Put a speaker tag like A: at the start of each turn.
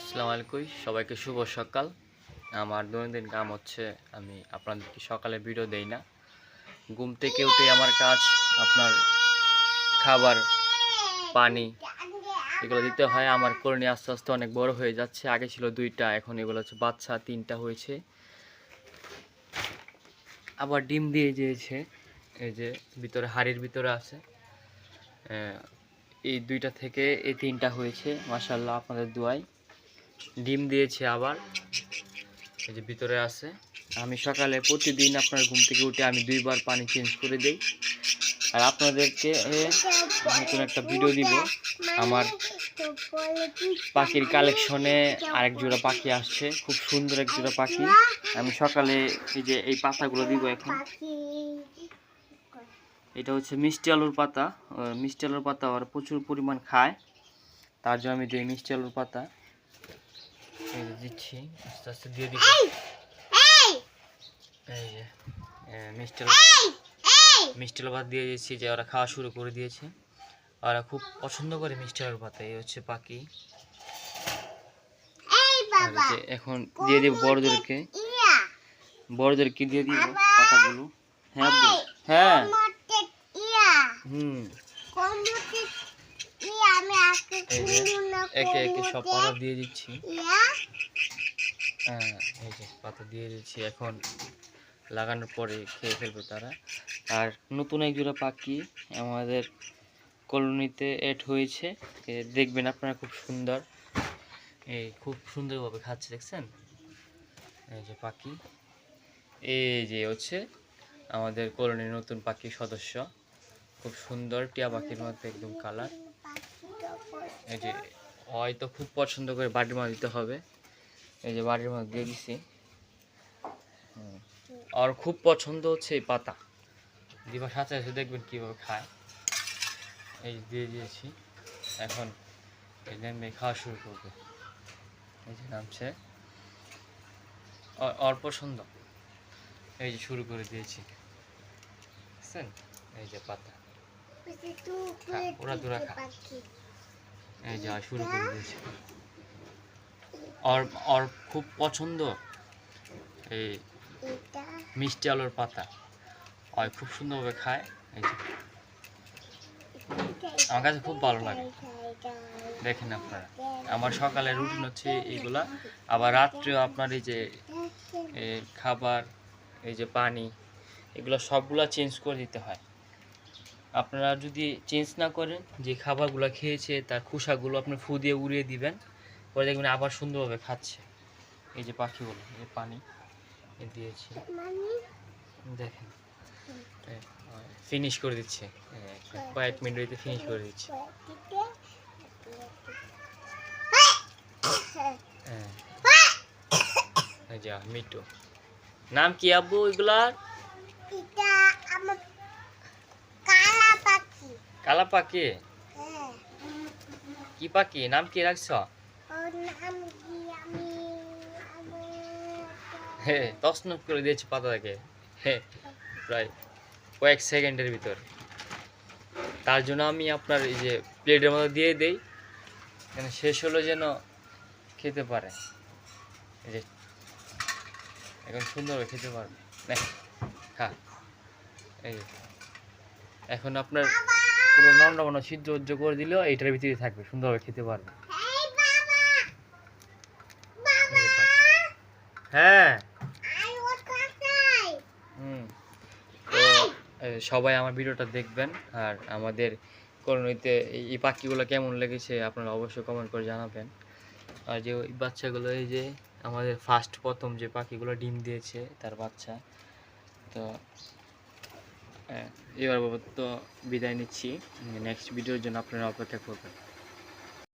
A: আসসালামু আলাইকুম, সবাইকে শুভ সকাল। আমার দৈনন্দিন কাম হচ্ছে আমি আপনাদেরকে সকালে ভিডিও দেই না। ঘুম থেকে উঠে আমার কাজ আপনার খাবার, পানি এগুলো দিতে হয়। আমার কলোনি আস্তে আস্তে অনেক বড় হয়ে যাচ্ছে। আগে ছিল 2টা, এখন এগুলো হচ্ছে বাচ্চা 3টা হয়েছে। আবার ডিম দিয়ে দিয়েছে, এই যে ভিতরে হাড়ির ভিতরে আছে। এই 2টা থেকে এই 3টা হয়েছে, মাশাআল্লাহ আপনাদের দোয়ায়। ডিম দিয়েছে আবার, এই যে ভিতরে আছে। আমি সকালে প্রতিদিন আপনার ঘুম থেকে উঠে আমি 2বার পানি চেঞ্জ করে দেই। আর আপনাদেরকে নতুন একটা ভিডিও দিব। আমার পাখির কালেকশনে আরেক জোড়া পাখি আসছে, খুব সুন্দর এক জোড়া পাখি। আমি সকালে এই যে এই পাতাগুলো দিব এখন। এটা হচ্ছে মিষ্টি আলুর পাতা। মিষ্টি আলুর পাতা ওরা প্রচুর পরিমাণ খায়, তার জন্য আমি দিই মিষ্টি আলুর পাতা। এই যে দিচ্ছি, আস্তে আস্তে দিয়ে দিব। এই যে মিষ্টি আলু ভাত দিয়ে দিয়েছি, যে ওরা খাওয়া শুরু করে দিয়েছে। ওরা খুব পছন্দ করে মিষ্টি আলুর পাতা। এই হচ্ছে পাখি। এখন দিয়ে দিব বড়দেরকে দিয়ে দিব পাতাগুলো। হ্যাঁ হ্যাঁ একে একে সব পাতা দিয়ে দিচ্ছি। হ্যাঁ, এই যে পাতা দিয়ে দিচ্ছি। এখন লাগানোর পরে খেয়ে ফেলবে তারা। আর নতুন এক জোড়া পাখি আমাদের কলোনিতে এড হয়েছে, দেখবেন আপনারা, খুব সুন্দর। এই খুব সুন্দরভাবে খাচ্ছে, দেখছেন? এই যে পাখি, এই যে হচ্ছে আমাদের কলোনির নতুন পাখি সদস্য। খুব সুন্দর টিয়া পাখির মধ্যে একদম কালার। এই যে হয়তো খুব পছন্দ করে বাড়ির মধ্যে দিতে হবে। এই যে বাড়ির মধ্যে দিয়ে দিছি। আর খুব পছন্দ হচ্ছে এই পাতা। দিবা সাথে সাথে দেখবেন কীভাবে খায়। এই দিয়ে দিয়েছি, এখন এই নেমে খাওয়া শুরু করবে। এই যে নামছে, ওর পছন্দ। এই যে শুরু করে দিয়েছি, বুঝছেন? এই যে পাতা ওরা দূরা খা। এই যে শুরু করে দিয়েছি। ওর খুব পছন্দ এই মিষ্টি আলুর পাতা। ওই খুব সুন্দরভাবে খায়। এই যে আমার কাছে খুব ভালো লাগে। দেখেন আপনারা, আমার সকালের রুটিন হচ্ছে এইগুলা। আবার রাত্রেও আপনার এই যে খাবার, এই যে পানি, এগুলো সবগুলা চেঞ্জ করে দিতে হয়। আপনারা যদি চেঞ্জ না করেন, যে খাবারগুলো খেয়েছে তার খোসাগুলো আপনি ফু দিয়ে উড়িয়ে দিবেন, পরে দেখবেন আবার সুন্দরভাবে খাচ্ছে। এই যে পাখিগুলো, এই পানি দিয়েছি, দেখেন ফিনিশ করে দিচ্ছে। কয়েক মিনিটে ফিনিশ করে দিচ্ছে। যা মিটু, নাম কি আব্বু এগুলার? কালা পাখি। কি পাখি, নাম কি রাখছ? হ্যাঁ, তছনছ করে দিয়েছে পাতাটাকে। হ্যাঁ, প্রায় কয়েক সেকেন্ডের ভিতর। তার জন্য আমি আপনার এই যে প্লেটের মধ্যে দিয়ে দেই, যেন শেষ হলো যেন খেতে পারে। এই যে এখন সুন্দরভাবে খেতে পারবে। হ্যাঁ, এই এখন আপনার পুরো নন্ডাবনা সিদ্ধ করে দিলেও এইটার ভিতরে থাকবে, সুন্দরভাবে খেতে পারবে। হ্যাঁ, তো সবাই আমার ভিডিওটা দেখবেন। আর আমাদের কলোনিতে এই পাখিগুলো কেমন লেগেছে আপনারা অবশ্যই কমেন্ট করে জানাবেন। আর যে ওই বাচ্চাগুলো, এই যে আমাদের প্রথম যে পাখিগুলো ডিম দিয়েছে তার বাচ্চা। তো এবার তো বিদায় নিচ্ছি। নেক্সট ভিডিওর জন্য আপনারা অপেক্ষা করবেন।